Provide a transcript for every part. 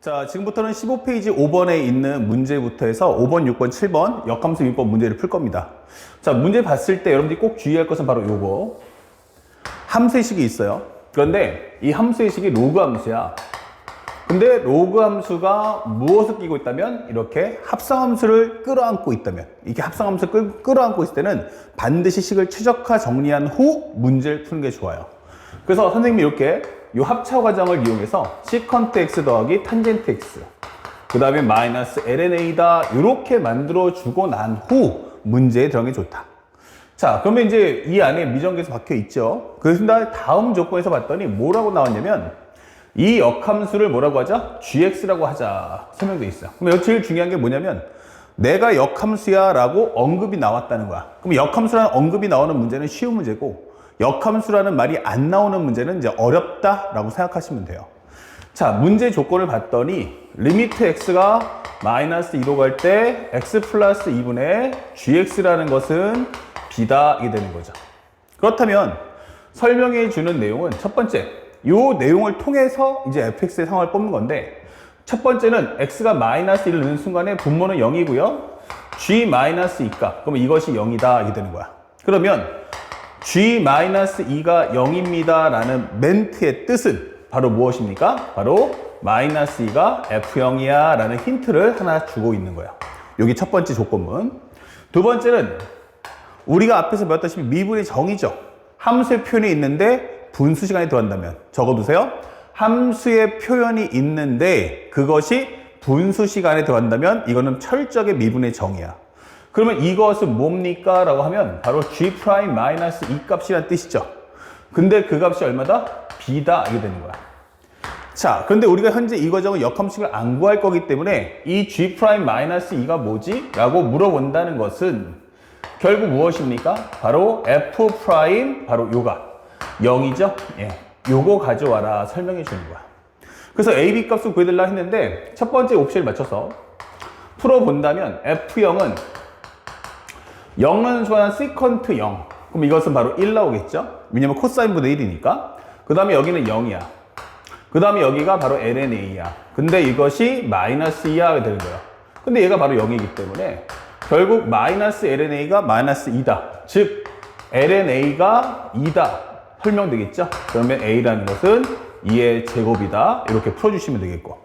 자, 지금부터는 15페이지 5번에 있는 문제부터 해서 5번, 6번, 7번 역함수 민법 문제를 풀 겁니다. 자, 문제 봤을 때 여러분들이 꼭 주의할 것은 바로 요거. 함수의 식이 있어요. 그런데 이 함수의 식이 로그 함수야. 근데 로그 함수가 무엇을 끼고 있다면 이렇게 합성함수를 끌어안고 있다면 이렇게 합성함수를 끌어안고 있을 때는 반드시 식을 최적화 정리한 후 문제를 푸는 게 좋아요. 그래서 선생님이 이렇게 이 합차 과정을 이용해서 시컨트 x 더하기 탄젠트 x 그 다음에 마이너스 lnA다 이렇게 만들어 주고 난 후 문제에 들어가는 게 좋다. 자, 그러면 이제 이 안에 미정계에서 박혀 있죠. 그래서 다음 조건에서 봤더니 뭐라고 나왔냐면 이 역함수를 뭐라고 하자? gx라고 하자 설명되어 있어요. 그럼 여기 제일 중요한 게 뭐냐면 내가 역함수야 라고 언급이 나왔다는 거야. 그럼 역함수라는 언급이 나오는 문제는 쉬운 문제고 역함수라는 말이 안 나오는 문제는 이제 어렵다라고 생각하시면 돼요. 자, 문제 조건을 봤더니 리미트 x가 마이너스 2로 갈 때 x 플러스 2분의 gx라는 것은 b다 이게 되는 거죠. 그렇다면 설명해 주는 내용은 첫 번째, 이 내용을 통해서 이제 fx의 상황을 뽑는 건데 첫 번째는 x가 마이너스 1을 넣는 순간에 분모는 0이고요. g 마이너스 2값, 그러면 이것이 0이다 이게 되는 거야. 그러면 g-2가 0입니다 라는 멘트의 뜻은 바로 무엇입니까? 바로 마이너스 2가 f0이야 라는 힌트를 하나 주고 있는 거예요. 여기 첫 번째 조건문. 두 번째는 우리가 앞에서 배웠다시피 미분의 정의죠. 함수의 표현이 있는데 분수 시간이 들어간다면 적어두세요. 함수의 표현이 있는데 그것이 분수 시간에 들어간다면 이거는 철저하게 미분의 정의야. 그러면 이것은 뭡니까? 라고 하면 바로 g'-2 값이라는 뜻이죠. 근데 그 값이 얼마다? b다 이게 되는 거야. 자, 그런데 우리가 현재 이 과정은 역함수식을 안 구할 거기 때문에 이 g'-2가 뭐지? 라고 물어본다는 것은 결국 무엇입니까? 바로 f' 바로 요가 0이죠? 예, 요거 가져와라 설명해 주는 거야. 그래서 a, b 값을 구해달라 했는데 첫 번째 옵션을 맞춰서 풀어본다면 f0은 0은 소환한 시컨트 0. 그럼 이것은 바로 1 나오겠죠? 왜냐면 코사인분의 1이니까. 그 다음에 여기는 0이야. 그 다음에 여기가 바로 lnA야. 근데 이것이 마이너스 2야 되는 거야. 근데 얘가 바로 0이기 때문에 결국 마이너스 lnA가 마이너스 2다. 즉 lnA가 2다. 설명되겠죠? 그러면 A라는 것은 2의 제곱이다. 이렇게 풀어주시면 되겠고.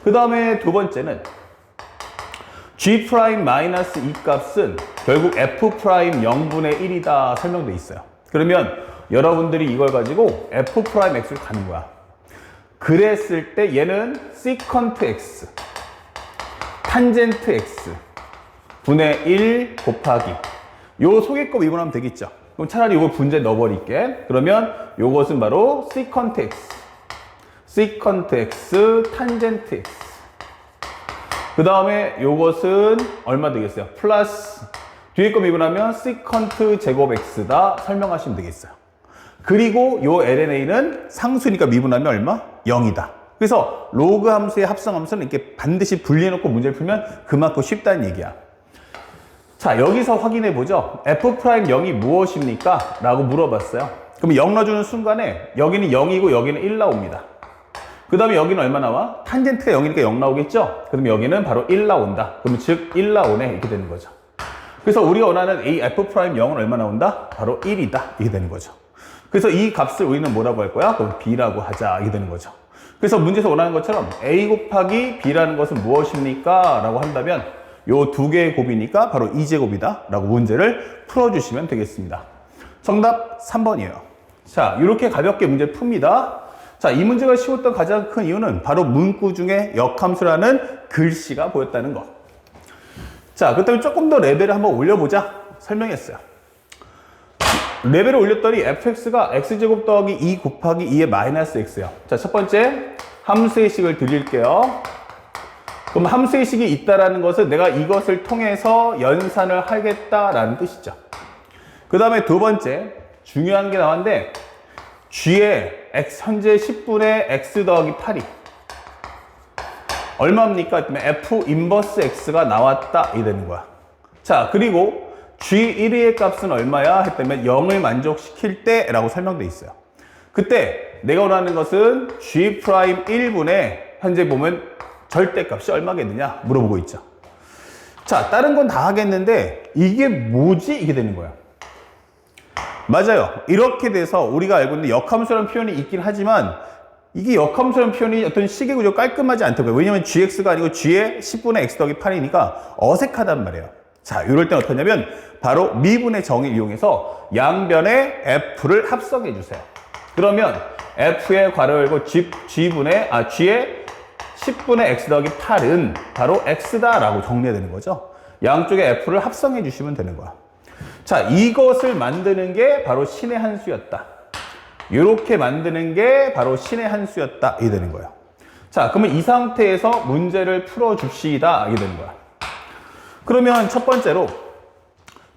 그 다음에 두 번째는 g'-2 값은 결국 f' 0분의 1이다 설명돼 있어요. 그러면 여러분들이 이걸 가지고 f'(x를 가는 거야. 그랬을 때 얘는 시컨트 x, 탄젠트 x 분의 1 곱하기 요 소개값 이분하면 되겠죠. 그럼 차라리 이걸 분자에 넣어버릴게. 그러면 요것은 바로 시컨트 x, 탄젠트 x 그 다음에 요것은 얼마 되겠어요? 플러스 뒤에 거 미분하면 시컨트 제곱 x다 설명하시면 되겠어요. 그리고 요 lna는 상수니까 미분하면 얼마? 0이다. 그래서 로그 함수의 합성함수는 이렇게 반드시 분리해놓고 문제를 풀면 그만큼 쉽다는 얘기야. 자, 여기서 확인해 보죠. f'0이 무엇입니까? 라고 물어봤어요. 그럼 0 넣어주는 순간에 여기는 0이고 여기는 1 나옵니다. 그 다음에 여기는 얼마 나와? 탄젠트가 0이니까 0 나오겠죠? 그러면 여기는 바로 1 나온다. 그러면 즉 1 나오네 이렇게 되는 거죠. 그래서 우리가 원하는 a f'0은 얼마 나온다? 바로 1이다 이게 되는 거죠. 그래서 이 값을 우리는 뭐라고 할 거야? 그럼 b라고 하자 이게 되는 거죠. 그래서 문제에서 원하는 것처럼 a 곱하기 b라는 것은 무엇입니까? 라고 한다면 요 두 개의 곱이니까 바로 2제곱이다 라고 문제를 풀어주시면 되겠습니다. 정답 3번이에요. 자, 이렇게 가볍게 문제를 풉니다. 자, 이 문제가 쉬웠던 가장 큰 이유는 바로 문구 중에 역함수라는 글씨가 보였다는 거. 자, 그렇다면 조금 더 레벨을 한번 올려보자 설명했어요. 레벨을 올렸더니 fx가 x제곱 더하기 2 곱하기 2의 마이너스 x예요. 자, 첫 번째 함수의 식을 드릴게요. 그럼 함수의 식이 있다라는 것은 내가 이것을 통해서 연산을 하겠다라는 뜻이죠. 그 다음에 두 번째 중요한 게 나왔는데 g의 x 현재 10분의 x 더하기 8이 얼마입니까? f 인버스 x가 나왔다 이 되는 거야. 자, 그리고 g1의 값은 얼마야? 했다면 0을 만족시킬 때 라고 설명되어 있어요. 그때 내가 원하는 것은 g'1분의 현재 보면 절대값이 얼마겠느냐 물어보고 있죠. 자, 다른 건 다 하겠는데 이게 뭐지? 이게 되는 거야. 맞아요. 이렇게 돼서 우리가 알고 있는 역함수라는 표현이 있긴 하지만 이게 역함수라는 표현이 어떤 식의 구조 깔끔하지 않다고요. 왜냐면 gx가 아니고 g의 10분의 x 더하기 8이니까 어색하단 말이에요. 자, 이럴 땐 어떠냐면 바로 미분의 정의를 이용해서 양변에 f를 합성해 주세요. 그러면 f의 괄호 열고 g의 10분의 x 더하기 8은 바로 x다라고 정리해야 되는 거죠. 양쪽에 f를 합성해 주시면 되는 거야. 자, 이것을 만드는 게 바로 신의 한 수였다. 이렇게 만드는 게 바로 신의 한 수였다. 이게 되는 거예요. 자, 그러면 이 상태에서 문제를 풀어줍시다. 이게 되는 거야. 그러면 첫 번째로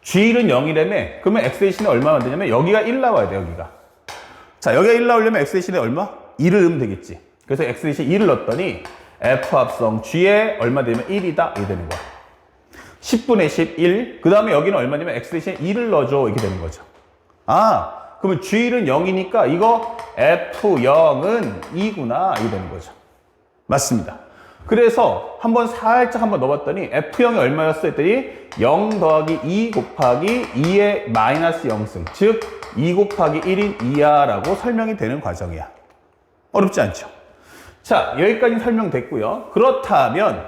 g1은 0이라며 그러면 x 대신에 얼마 만드냐면 여기가 1 나와야 돼. 여기가. 자, 여기가 1 나오려면 x 대신에 얼마? 1을 넣으면 되겠지. 그래서 x 대신에 2를 넣었더니 f 합성 g에 얼마 되면 1이다. 이게 되는 거야. 10분의 11. 그 다음에 여기는 얼마냐면 x 대신에 2를 넣어줘. 이렇게 되는 거죠. 아, 그러면 g1은 0이니까 이거 f0은 2구나. 이게 되는 거죠. 맞습니다. 그래서 살짝 한번 넣어봤더니 f0이 얼마였어 했더니 0 더하기 2 곱하기 2의 마이너스 0승. 즉 2 곱하기 1인 2야 라고 설명이 되는 과정이야. 어렵지 않죠? 자, 여기까지 설명됐고요. 그렇다면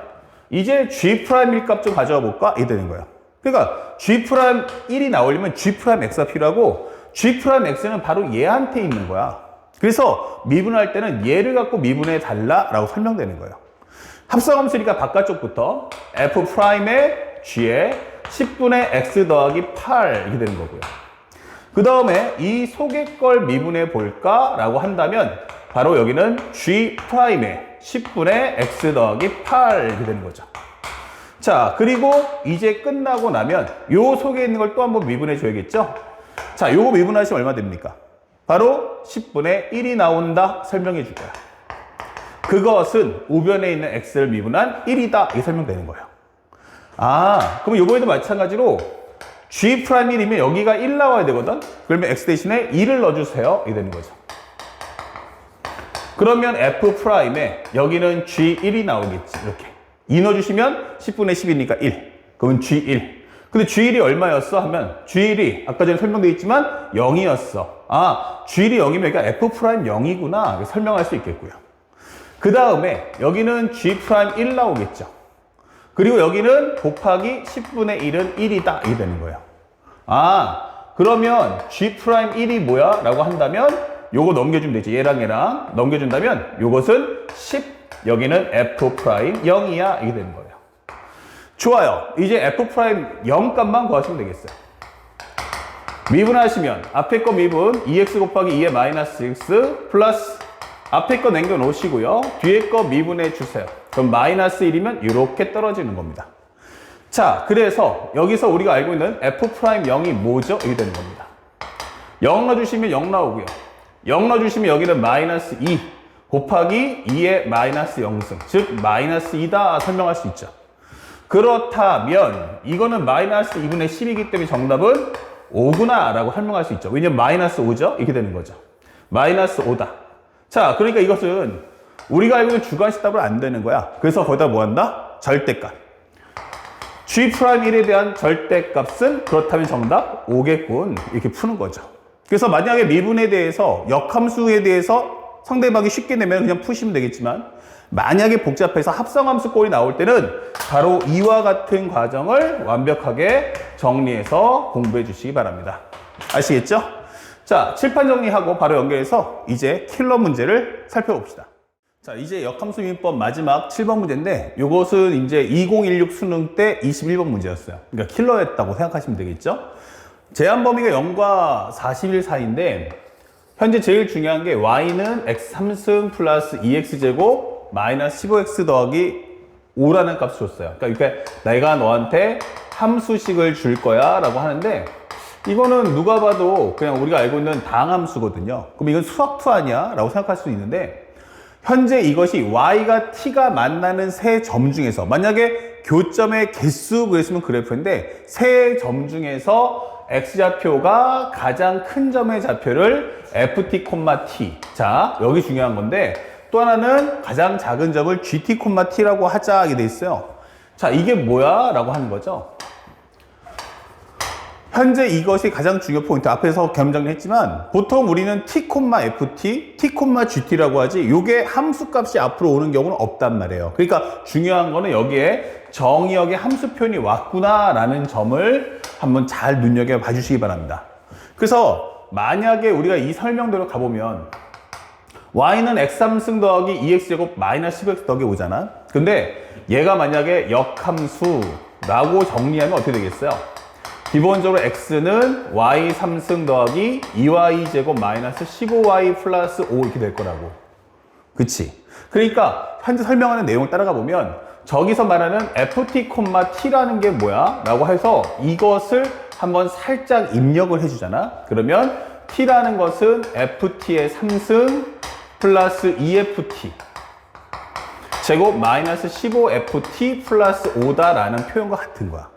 이제 G'1 값 좀 가져와 볼까? 이게 되는 거예요. 그러니까 G'1이 나오려면 G'X가 필요하고 G'X는 바로 얘한테 있는 거야. 그래서 미분할 때는 얘를 갖고 미분해 달라 라고 설명되는 거예요. 합성함수니까 바깥쪽부터 F'의 G에 10분의 X 더하기 8 이렇게 되는 거고요. 그 다음에 이 속의 걸 미분해 볼까? 라고 한다면 바로 여기는 G'의 10분의 X 더하기 8 이렇게 되는 거죠. 자, 그리고 이제 끝나고 나면 요 속에 있는 걸 또 한번 미분해 줘야겠죠? 자, 요거 미분하시면 얼마 됩니까? 바로 10분의 1이 나온다 설명해 줄 거야. 그것은 우변에 있는 X를 미분한 1이다 이게 설명되는 거예요. 아, 그럼 요번에도 마찬가지로 G'1이면 여기가 1 나와야 되거든? 그러면 X 대신에 2를 넣어주세요 이게 되는 거죠. 그러면 F'에 여기는 G1이 나오겠지. 이렇게 2 넣어주시면 10분의 10이니까 1. 그러면 G1. 근데 G1이 얼마였어? 하면 G1이 아까 전에 설명되어 있지만 0이었어. 아, G1이 0이면 여기가 F'0이구나 설명할 수 있겠고요. 그 다음에 여기는 G'1 나오겠죠. 그리고 여기는 곱하기 10분의 1은 1이다 이게 되는 거예요. 아, 그러면 G'1이 뭐야? 라고 한다면 요거 넘겨주면 되지. 얘랑 넘겨준다면 요것은 10, 여기는 F'0이야 이게 되는 거예요. 좋아요. 이제 F'0 값만 구하시면 되겠어요. 미분하시면 앞에 거 미분 2x 곱하기 2의 마이너스 x 플러스 앞에 거 남겨놓으시고요. 뒤에 거 미분해 주세요. 그럼 마이너스 1이면 이렇게 떨어지는 겁니다. 자, 그래서 여기서 우리가 알고 있는 F'0이 뭐죠? 이게 되는 겁니다. 0 넣어주시면 0 나오고요. 0 넣어주시면 여기는 마이너스 2 곱하기 2의 마이너스 0승. 즉 마이너스 2다 설명할 수 있죠. 그렇다면 이거는 마이너스 2분의 10이기 때문에 정답은 5구나 라고 설명할 수 있죠. 왜냐면 마이너스 5죠? 이렇게 되는 거죠. 마이너스 5다. 자, 그러니까 이것은 우리가 알고 있는 주관식 답은 안 되는 거야. 그래서 거기다 뭐 한다? 절대값. G'1에 대한 절대값은 그렇다면 정답 5겠군. 이렇게 푸는 거죠. 그래서 만약에 미분에 대해서 역함수에 대해서 상대방이 쉽게 내면 그냥 푸시면 되겠지만 만약에 복잡해서 합성함수 꼴이 나올 때는 바로 이와 같은 과정을 완벽하게 정리해서 공부해 주시기 바랍니다. 아시겠죠? 자, 칠판 정리하고 바로 연결해서 이제 킬러 문제를 살펴봅시다. 자, 이제 역함수 미분법 마지막 7번 문제인데 이것은 이제 2016 수능 때 21번 문제였어요. 그러니까 킬러였다고 생각하시면 되겠죠? 제한 범위가 0과 40일 사이인데 현재 제일 중요한 게 y는 x 3승 플러스 2x제곱 마이너스 15x 더하기 5라는 값을 줬어요. 그러니까 내가 너한테 함수식을 줄 거야 라고 하는데 이거는 누가 봐도 그냥 우리가 알고 있는 당함수거든요. 그럼 이건 수학투 아니야? 라고 생각할 수 있는데 현재 이것이 y가 t가 만나는 세 점 중에서 만약에 교점의 개수 그랬으면 그래프인데 세 점 중에서 x좌표가 가장 큰 점의 좌표를 ft, t. 자, 여기 중요한 건데 또 하나는 가장 작은 점을 gt, t라고 하자 하게 돼 있어요. 자, 이게 뭐야? 라고 하는 거죠. 현재 이것이 가장 중요한 포인트. 앞에서 겸정했지만 보통 우리는 t, ft, t, gt라고 하지 요게 함수값이 앞으로 오는 경우는 없단 말이에요. 그러니까 중요한 거는 여기에 정의역의 함수 표현이 왔구나 라는 점을 한번 잘 눈여겨봐 주시기 바랍니다. 그래서 만약에 우리가 이 설명대로 가보면 y는 x3승 더하기 2x제곱 마이너스 10x 더하기 오잖아. 근데 얘가 만약에 역함수라고 정리하면 어떻게 되겠어요? 기본적으로 x는 y 3승 더하기 2y제곱 마이너스 15y 플러스 5 이렇게 될 거라고. 그치? 그러니까 현재 설명하는 내용을 따라가 보면 저기서 말하는 ft, t라는 게 뭐야? 라고 해서 이것을 한번 살짝 입력을 해주잖아. 그러면 t라는 것은 ft의 3승 플러스 2ft 제곱 마이너스 15ft 플러스 5다라는 표현과 같은 거야.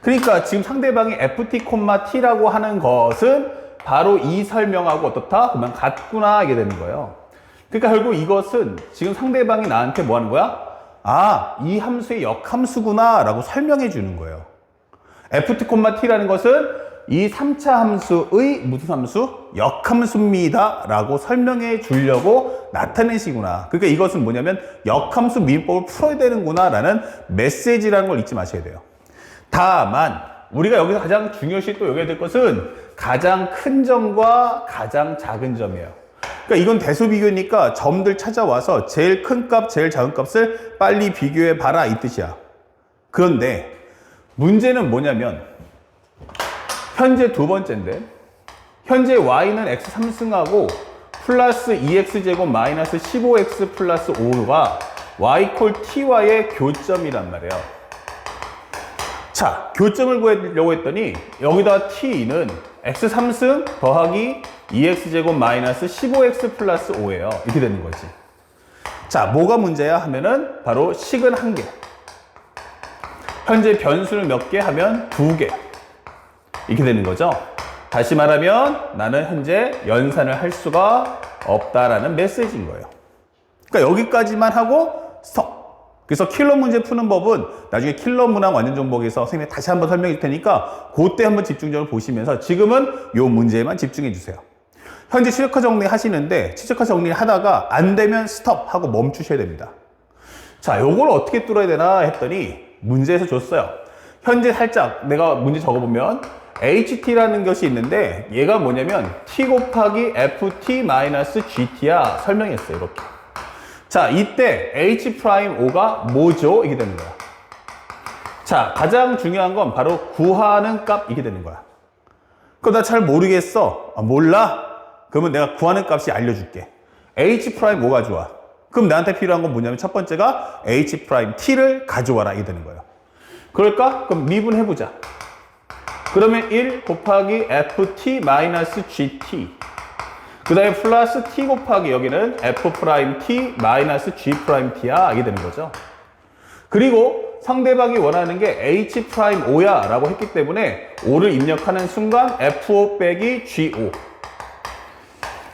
그러니까 지금 상대방이 ft, t라고 하는 것은 바로 이 설명하고 어떻다? 그러면 같구나 하게 되는 거예요. 그러니까 결국 이것은 지금 상대방이 나한테 뭐 하는 거야? 아, 이 함수의 역함수구나 라고 설명해 주는 거예요. ft, t라는 것은 이 3차 함수의 무슨 함수? 역함수입니다 라고 설명해 주려고 나타내시구나. 그러니까 이것은 뭐냐면 역함수 미분법을 풀어야 되는구나 라는 메시지라는 걸 잊지 마셔야 돼요. 다만 우리가 여기서 가장 중요시 또 여겨야 될 것은 가장 큰 점과 가장 작은 점이에요. 그러니까 이건 대수 비교니까 점들 찾아와서 제일 큰 값, 제일 작은 값을 빨리 비교해 봐라 이 뜻이야. 그런데 문제는 뭐냐면 현재 두 번째인데 현재 y는 x 3승하고 플러스 2x제곱 마이너스 15x 플러스 5가 y 콜 ty의 교점이란 말이에요. 자, 교점을 구하려고 했더니 여기다 t는 x 3승 더하기 2x제곱 마이너스 15x 플러스 5예요. 이렇게 되는 거지. 자, 뭐가 문제야 하면은 바로 식은 1개. 현재 변수를 몇 개 하면 2개. 이렇게 되는 거죠. 다시 말하면 나는 현재 연산을 할 수가 없다라는 메시지인 거예요. 그러니까 여기까지만 하고 스톱. 그래서 킬러 문제 푸는 법은 나중에 킬러 문항 완전 정복에서 선생님이 다시 한번 설명해 줄 테니까 그때 한번 집중적으로 보시면서 지금은 이 문제에만 집중해 주세요. 현재 최적화 정리 하시는데 최적화 정리 하다가 안 되면 스톱 하고 멈추셔야 됩니다. 자, 요걸 어떻게 뚫어야 되나 했더니 문제에서 줬어요. 현재 살짝 내가 문제 적어보면 ht라는 것이 있는데 얘가 뭐냐면 t 곱하기 ft-gt야 설명했어요. 이렇게. 자, 이때 h'5가 뭐죠? 이게 되는 거야. 자, 가장 중요한 건 바로 구하는 값 이게 되는 거야. 그거 나 잘 모르겠어. 아, 몰라? 그러면 내가 구하는 값이 알려줄게. h'5 가져와. 그럼 나한테 필요한 건 뭐냐면 첫 번째가 h''t를 가져와라 이게 되는 거예요. 그럴까? 그럼 미분해보자. 그러면 1 곱하기 ft-gt 그 다음에 플러스 t 곱하기 여기는 f'-t-g''t야 이게 되는 거죠. 그리고 상대방이 원하는 게 h'5야 라고 했기 때문에 5를 입력하는 순간 f5 빼기 g5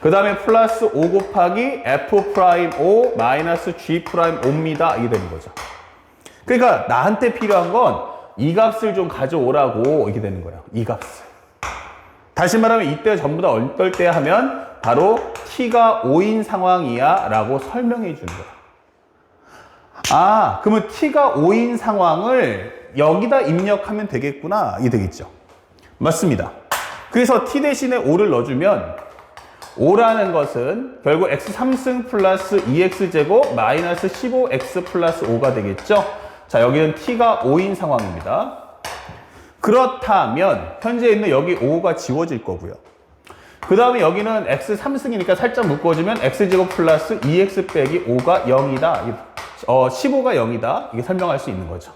그 다음에 플러스 5 곱하기 f'5 마이너스 g'5입니다 이게 되는 거죠. 그러니까 나한테 필요한 건 이 값을 좀 가져오라고 이렇게 되는 거예요. 이 값을. 다시 말하면 이때 전부 다 어떨 때 하면 바로 t가 5인 상황이야 라고 설명해 주는 거야. 아, 그러면 t가 5인 상황을 여기다 입력하면 되겠구나. 이게 되겠죠. 맞습니다. 그래서 t 대신에 5를 넣어주면 5라는 것은 결국 x 3승 플러스 2x제곱 마이너스 15x 플러스 5가 되겠죠. 자, 여기는 t가 5인 상황입니다. 그렇다면 현재 있는 여기 5가 지워질 거고요. 그 다음에 여기는 x 3승이니까 살짝 묶어주면 x제곱 플러스 2x 빼기 5가 0이다. 15가 0이다. 이게 설명할 수 있는 거죠.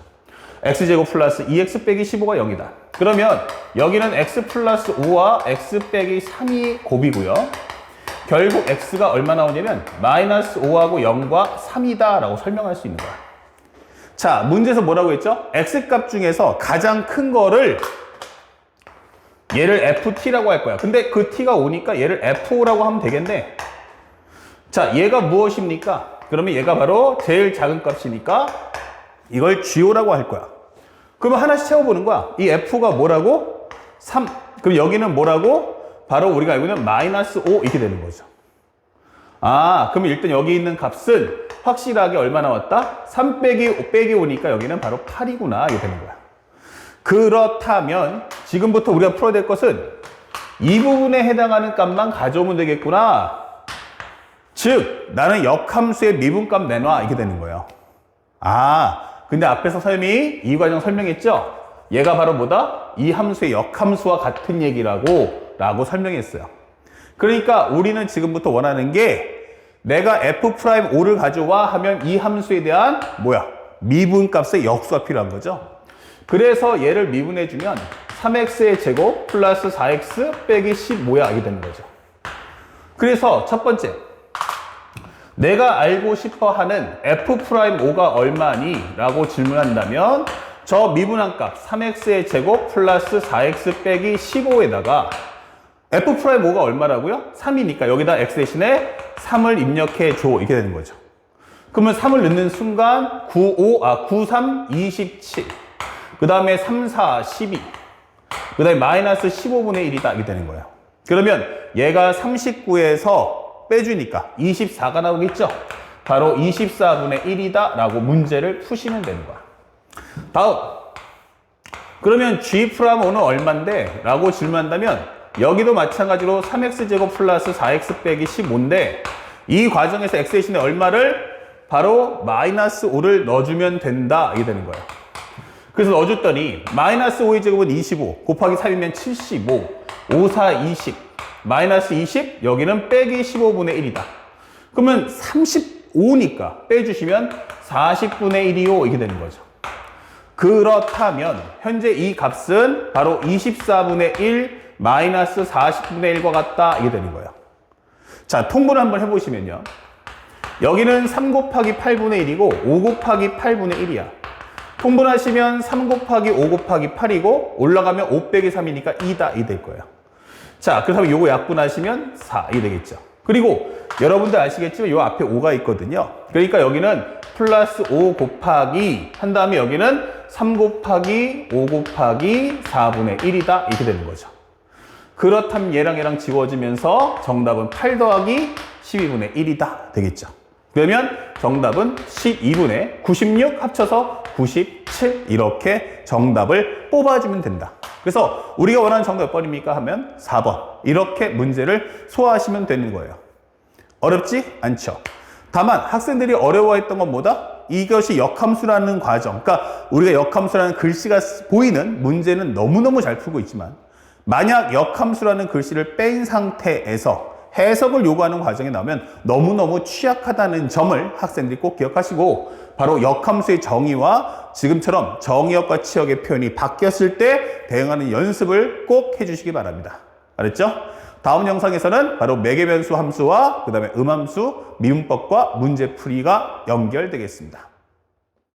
x제곱 플러스 2x 빼기 15가 0이다. 그러면 여기는 x 플러스 5와 x 빼기 3이 곱이고요. 결국 x가 얼마 나오냐면 마이너스 5하고 0과 3이다 라고 설명할 수 있는 거야. 자, 문제에서 뭐라고 했죠? x값 중에서 가장 큰 거를 얘를 ft라고 할 거야. 근데 그 t가 오니까 얘를 f5라고 하면 되겠네. 자, 얘가 무엇입니까? 그러면 얘가 바로 제일 작은 값이니까 이걸 GO라고 할 거야. 그러면 하나씩 채워보는 거야. 이 F가 뭐라고? 3. 그럼 여기는 뭐라고? 바로 우리가 알고 있는 마이너스 5 이렇게 되는 거죠. 아, 그럼 일단 여기 있는 값은 확실하게 얼마 나왔다? 3 빼기 5니까 여기는 바로 8이구나. 이게 되는 거야. 그렇다면 지금부터 우리가 풀어야 될 것은 이 부분에 해당하는 값만 가져오면 되겠구나. 즉, 나는 역함수의 미분값 내놔. 이렇게 되는 거예요. 아, 근데 앞에서 선생님이 이 과정 설명했죠? 얘가 바로 뭐다? 이 함수의 역함수와 같은 얘기라고 설명했어요. 그러니까 우리는 지금부터 원하는 게 내가 F'O를 가져와 하면 이 함수에 대한 뭐야? 미분값의 역수가 필요한 거죠. 그래서 얘를 미분해주면 3x의 제곱 플러스 4x 빼기 15야 이게 되는 거죠. 그래서 첫 번째, 내가 알고 싶어하는 F'O가 얼마니? 라고 질문한다면 저 미분한 값 3x의 제곱 플러스 4x 빼기 15에다가 F'O가 얼마라고요? 3이니까 여기다 x 대신에 3을 입력해 줘 이렇게 되는 거죠. 그러면 3을 넣는 순간 9, 3, 27 그 다음에 3, 4, 12 그 다음에 마이너스 15분의 1이다 이렇게 되는 거예요. 그러면 얘가 39에서 빼주니까 24가 나오겠죠? 바로 24분의 1이다 라고 문제를 푸시면 되는 거야. 다음, 그러면 G'O는 얼만데? 라고 질문한다면 여기도 마찬가지로 3x제곱 플러스 4x 빼기 15인데 이 과정에서 x 대신에 얼마를? 바로 마이너스 5를 넣어주면 된다 이게 되는 거예요. 그래서 넣어줬더니 마이너스 5의 제곱은 25 곱하기 3이면 75 5, 4, 20 마이너스 20 여기는 빼기 15분의 1이다. 그러면 35니까 빼주시면 40분의 1이요 이렇게 되는 거죠. 그렇다면 현재 이 값은 바로 24분의 1 마이너스 40분의 1과 같다 이게 되는 거예요. 자, 통분을 한번 해보시면요. 여기는 3 곱하기 8분의 1이고 5 곱하기 8분의 1이야. 통분하시면 3 곱하기 5 곱하기 8이고 올라가면 5 빼기 3이니까 2다 이 될 거예요. 자, 그렇다면 요거 약분하시면 4 이 되겠죠. 그리고 여러분들 아시겠지만 요 앞에 5가 있거든요. 그러니까 여기는 플러스 5 곱하기 한 다음에 여기는 3 곱하기 5 곱하기 4분의 1이다 이렇게 되는 거죠. 그렇다면 얘랑 지워지면서 정답은 8 더하기 12분의 1이다 되겠죠. 그러면 정답은 12분의 96 합쳐서 97 이렇게 정답을 뽑아주면 된다. 그래서 우리가 원하는 정답 몇 번입니까? 하면 4번 이렇게 문제를 소화하시면 되는 거예요. 어렵지 않죠? 다만 학생들이 어려워했던 건 뭐다? 이것이 역함수라는 과정, 그러니까 우리가 역함수라는 글씨가 보이는 문제는 너무너무 잘 풀고 있지만 만약 역함수라는 글씨를 뺀 상태에서 해석을 요구하는 과정에 나오면 너무너무 취약하다는 점을 학생들이 꼭 기억하시고 바로 역함수의 정의와 지금처럼 정의역과 치역의 표현이 바뀌었을 때 대응하는 연습을 꼭 해주시기 바랍니다. 알았죠? 다음 영상에서는 바로 매개변수 함수와 그 다음에 음함수, 미분법과 문제풀이가 연결되겠습니다.